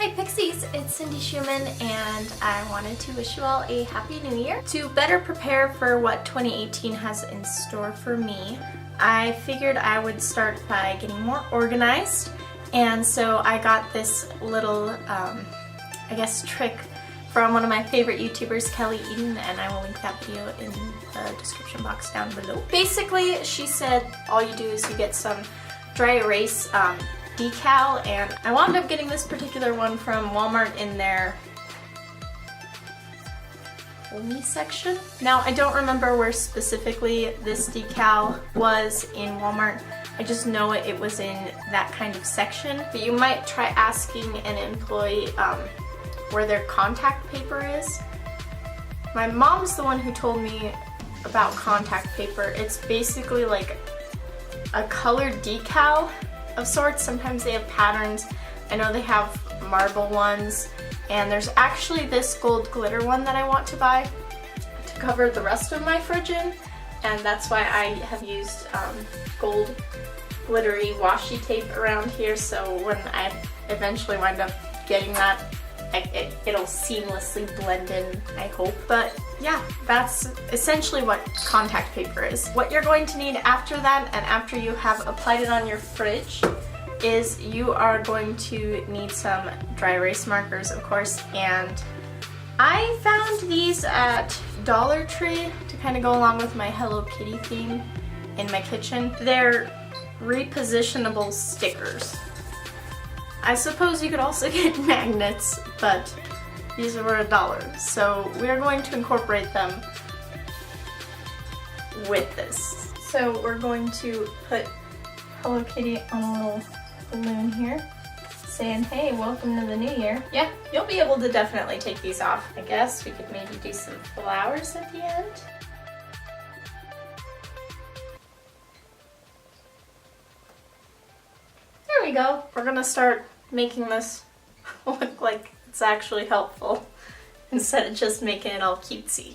Hi Pixies, it's Cyndi Shoeman and I wanted to wish you all a Happy New Year. To better prepare for what 2018 has in store for me, I figured I would start by getting more organized, and so I got this little, I guess, trick from one of my favorite YouTubers, Kelly Eden, and I will link that video in the description box down below. Basically, she said all you do is you get some dry erase decal, and I wound up getting this particular one from Walmart in their Homey section. Now, I don't remember where specifically this decal was in Walmart. I just know it was in that kind of section. But you might try asking an employee where their contact paper is. My mom's the one who told me about contact paper. It's basically like a colored decal of sorts. Sometimes they have patterns. I know they have marble ones, and there's actually this gold glitter one that I want to buy to cover the rest of my fridge in, and that's why I have used gold glittery washi tape around here, so when I eventually wind up getting that, it'll seamlessly blend in, I hope. But yeah, that's essentially what contact paper is. What you're going to need after that, and after you have applied it on your fridge, is you are going to need some dry erase markers, of course, and I found these at Dollar Tree to kind of go along with my Hello Kitty theme in my kitchen. They're repositionable stickers. I suppose you could also get magnets, but these were $1. So we are going to incorporate them with this. So we're going to put Hello Kitty on a little balloon here, saying, hey, welcome to the new year. Yeah, you'll be able to definitely take these off. I guess we could maybe do some flowers at the end. There we go. We're gonna start making this look like it's actually helpful instead of just making it all cutesy.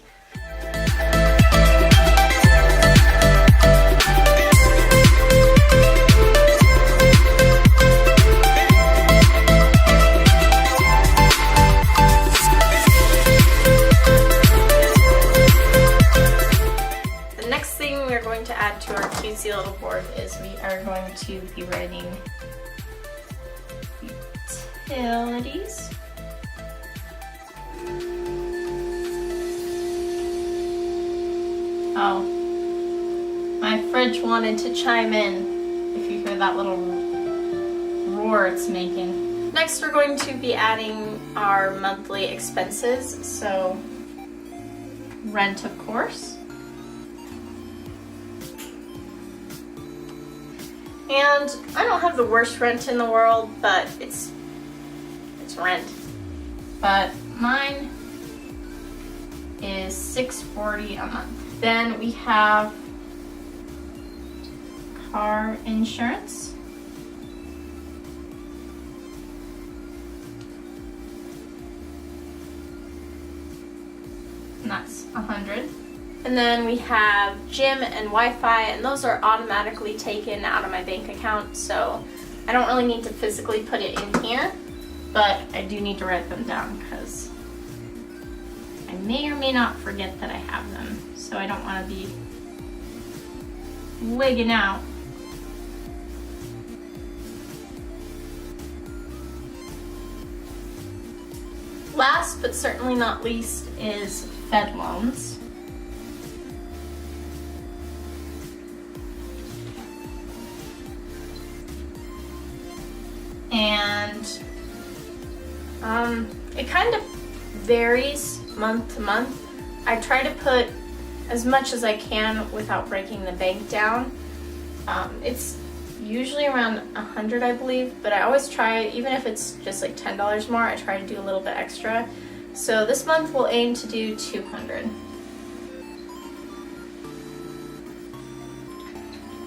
The next thing we're going to add to our cutesy little board is we are going to be writing disabilities. Oh, my fridge wanted to chime in if you hear that little roar it's making. Next, we're going to be adding our monthly expenses, so rent, of course. And I don't have the worst rent in the world, but it's rent. But mine is $6.40 a month. Then we have car insurance. And that's $100. And then we have gym and Wi-Fi, and those are automatically taken out of my bank account, so I don't really need to physically put it in here, but I do need to write them down because I may or may not forget that I have them, so I don't want to be wigging out. Last but certainly not least is Fed loans. And it kind of varies month to month. I try to put as much as I can without breaking the bank down. It's usually around $100, I believe, but I always try, even if it's just like $10 more, I try to do a little bit extra. So this month we'll aim to do $200.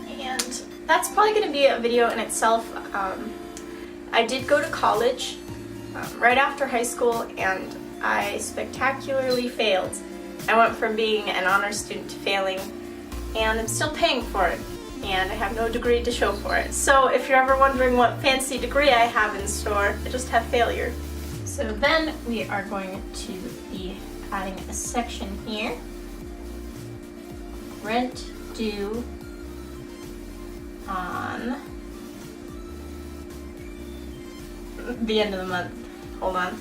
And that's probably going to be a video in itself. I did go to college right after high school, and I spectacularly failed. I went from being an honor student to failing, and I'm still paying for it. and I have no degree to show for it. So if you're ever wondering what fancy degree I have in store, I just have failure. So then we are going to be adding a section here. Rent due on the end of the month. Hold on.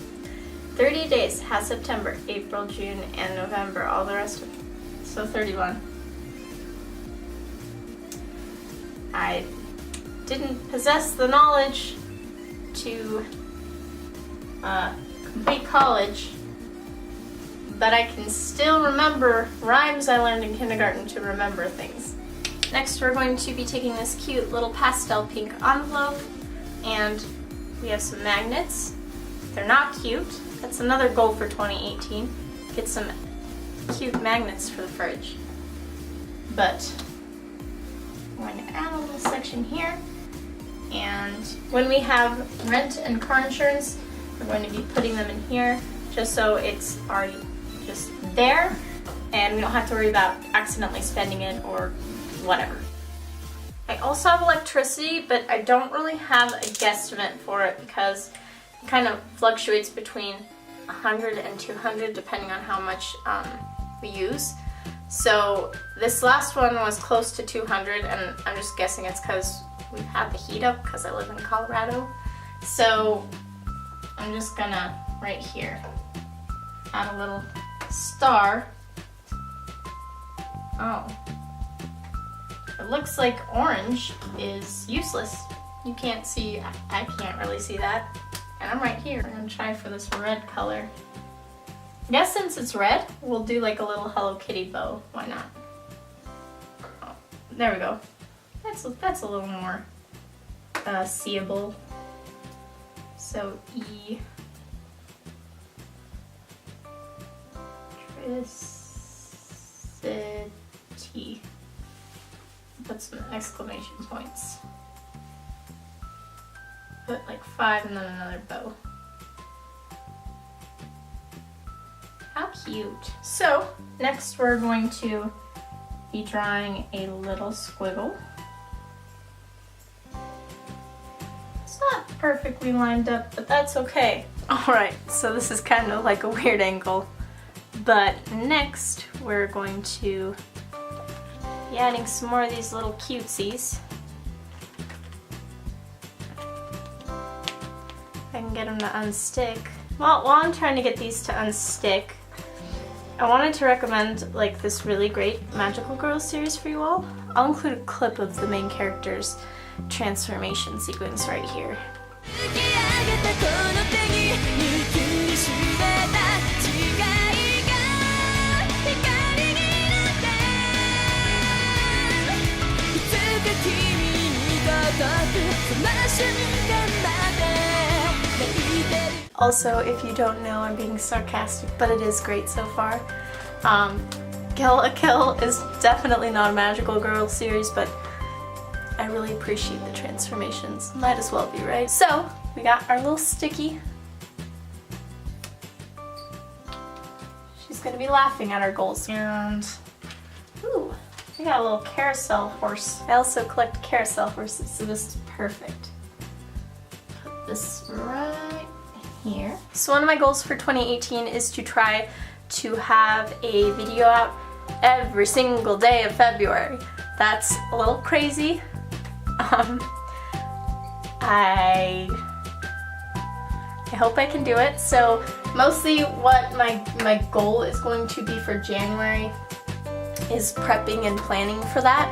30 days has September, April, June, and November. All the rest of so 31. I didn't possess the knowledge to complete college, but I can still remember rhymes I learned in kindergarten to remember things. Next, we're going to be taking this cute little pastel pink envelope, and we have some magnets. They're not cute. That's another goal for 2018. Get some cute magnets for the fridge. But I'm going to add a little section here. And when we have rent and car insurance, we're going to be putting them in here just so it's already just there and we don't have to worry about accidentally spending it or whatever. I also have electricity, but I don't really have a guesstimate for it because it kind of fluctuates between 100 and 200 depending on how much we use. So this last one was close to 200, and I'm just guessing it's because we've had the heat up because I live in Colorado. So I'm just gonna, right here, add a little star. Oh. It looks like orange is useless. You can't see, I can't really see that. And I'm right here. I'm gonna try for this red color. I guess since it's red, we'll do like a little Hello Kitty bow. Why not? Oh, there we go. That's a little more seeable. So E. Electricity. Put some exclamation points. Put like 5 and then another bow. How cute. So next we're going to be drawing a little squiggle. It's not perfectly lined up, but that's okay. Alright, so this is kind of like a weird angle. But next we're going to be adding some more of these little cutesies. If I can get them to unstick. Well, while I'm trying to get these to unstick, I wanted to recommend like this really great Magical Girl series for you all. I'll include a clip of the main character's transformation sequence right here. Also, if you don't know, I'm being sarcastic, but it is great so far. Kill a Kill is definitely not a Magical Girl series, but I really appreciate the transformations. Might as well be, right? So, we got our little sticky. She's gonna be laughing at our goals. And, ooh, we got a little carousel horse. I also collect carousel horses, so this is perfect. Put this right here. So one of my goals for 2018 is to try to have a video out every single day of February. That's a little crazy. I hope I can do it. So mostly what my goal is going to be for January is prepping and planning for that.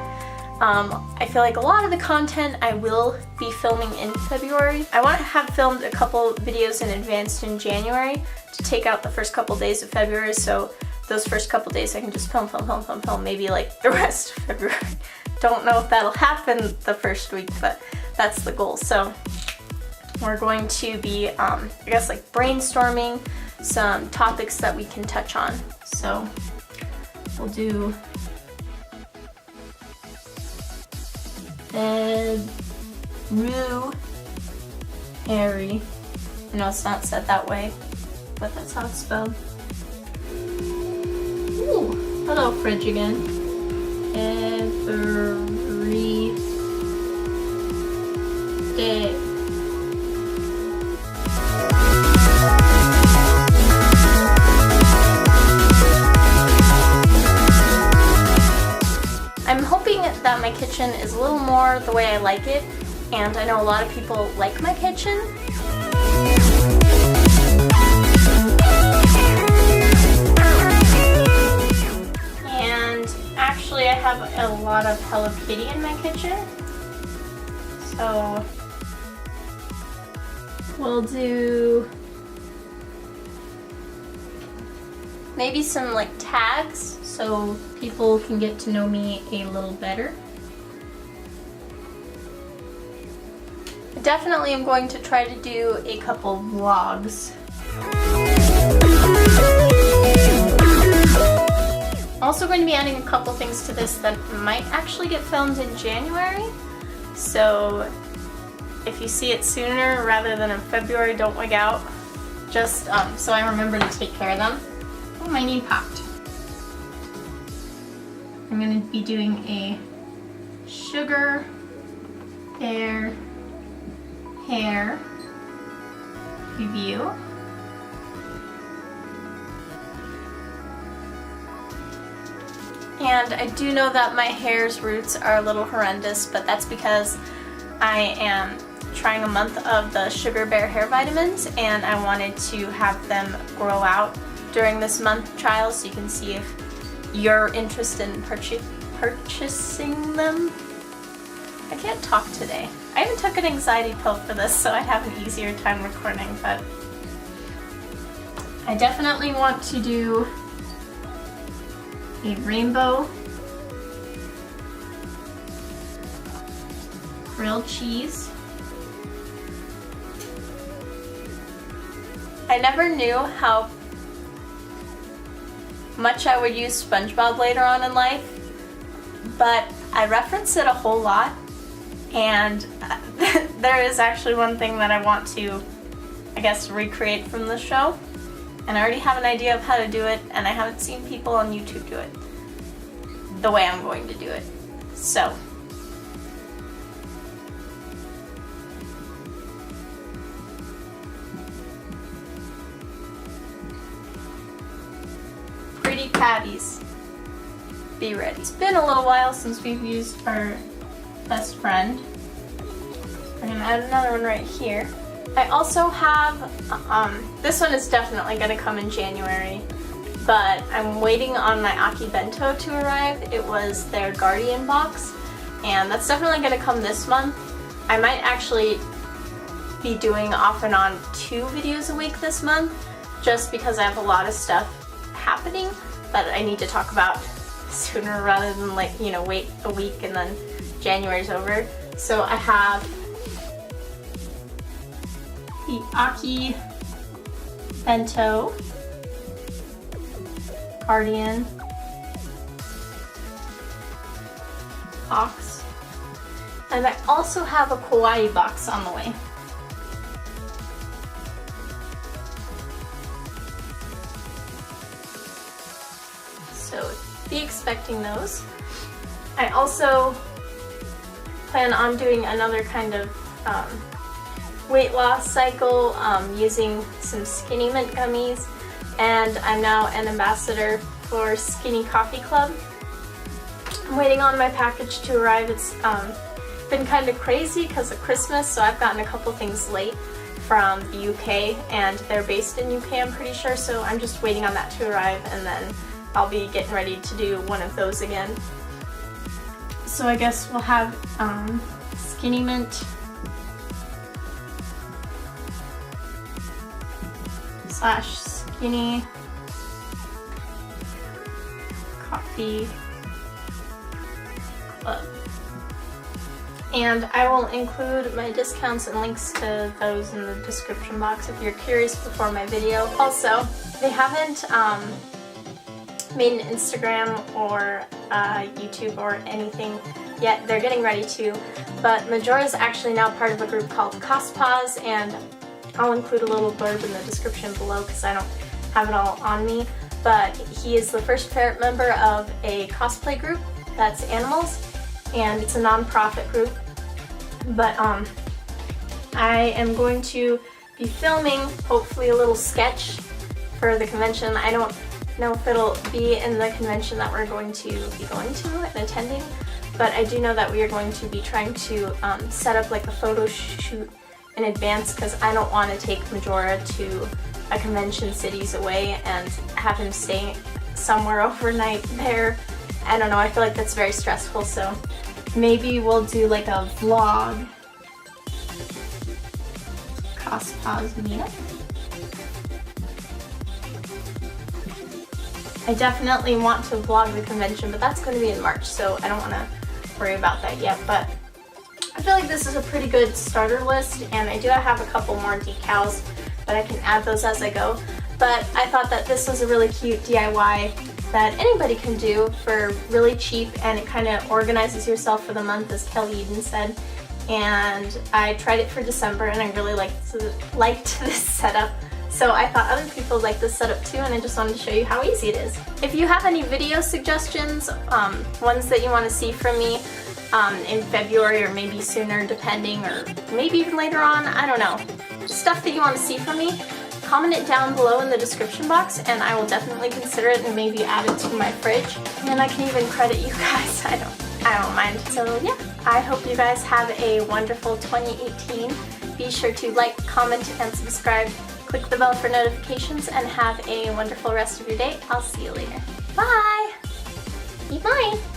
I feel like a lot of the content I will be filming in February. I want to have filmed a couple videos in advance in January to take out the first couple days of February, so those first couple days I can just film, maybe like the rest of February. Don't know if that'll happen the first week, but that's the goal. So we're going to be, I guess, like brainstorming some topics that we can touch on. So we'll do Harry. I know it's not said that way, but that's how it's spelled. Ooh, hello fridge again. Every every day. I'm hoping that my kitchen is a little more the way I like it, and I know a lot of people like my kitchen. And actually I have a lot of Hello Kitty in my kitchen, so we'll do maybe some like tags so people can get to know me a little better. I definitely am going to try to do a couple vlogs. Also going to be adding a couple things to this that might actually get filmed in January. So if you see it sooner rather than in February, don't wig out. Just so I remember to take care of them. Oh, my knee popped. I'm going to be doing a sugar bear hair review. And I do know that my hair's roots are a little horrendous, but that's because I am trying a month of the Sugar Bear hair vitamins, and I wanted to have them grow out during this month trial so you can see if you're interested in purchasing them. I can't talk today. I even took an anxiety pill for this so I'd have an easier time recording, but I definitely want to do a rainbow grilled cheese. I never knew how much I would use SpongeBob later on in life, but I reference it a whole lot, and there is actually one thing that I want to, I guess, recreate from the show, and I already have an idea of how to do it, and I haven't seen people on YouTube do it the way I'm going to do it. So pretty patties, be ready. It's been a little while since we've used our best friend. We're gonna add another one right here. I also have, this one is definitely gonna come in January, but I'm waiting on my Aki Bento to arrive. It was their Guardian box, and that's definitely gonna come this month. I might actually be doing off and on 2 videos a week this month, just because I have a lot of stuff happening that I need to talk about sooner rather than, like, you know, wait a week and then January's over. So I have the Aki Bento Guardian box, and I also have a Kawaii box on the way. So be expecting those. I also plan on doing another kind of weight loss cycle using some Skinny Mint gummies, and I'm now an ambassador for Skinny Coffee Club. I'm waiting on my package to arrive. It's been kind of crazy because of Christmas, so I've gotten a couple things late from the UK, and they're based in UK, I'm pretty sure, so I'm just waiting on that to arrive, and then I'll be getting ready to do one of those again. So I guess we'll have Skinny Mint / Skinny Coffee Club. And I will include my discounts and links to those in the description box if you're curious before my video. Also, they haven't made an Instagram or YouTube or anything yet. They're getting ready to, but Majora is actually now part of a group called Cospaws, and I'll include a little blurb in the description below because I don't have it all on me, but he is the first parent member of a cosplay group that's animals, and it's a non-profit group. But I am going to be filming hopefully a little sketch for the convention. I don't know if it'll be in the convention that we're going to be going to and attending, but I do know that we are going to be trying to set up like a photo shoot in advance, because I don't want to take Majora to a convention cities away and have him stay somewhere overnight there. I don't know, I feel like that's very stressful, so maybe we'll do like a vlog Cospaws meetup. I definitely want to vlog the convention, but that's going to be in March, so I don't want to worry about that yet. But I feel like this is a pretty good starter list, and I do have a couple more decals, but I can add those as I go. But I thought that this was a really cute DIY that anybody can do for really cheap, and it kind of organizes yourself for the month, as Kelly Eden said. And I tried it for December, and I really liked this setup. So I thought other people like this setup too, and I just wanted to show you how easy it is. If you have any video suggestions, ones that you want to see from me in February or maybe sooner depending, or maybe even later on, I don't know, stuff that you want to see from me, comment it down below in the description box and I will definitely consider it and maybe add it to my fridge. And I can even credit you guys, I don't mind. So yeah, I hope you guys have a wonderful 2018. Be sure to like, comment, and subscribe. Click the bell for notifications, and have a wonderful rest of your day. I'll see you later. Bye! Bye!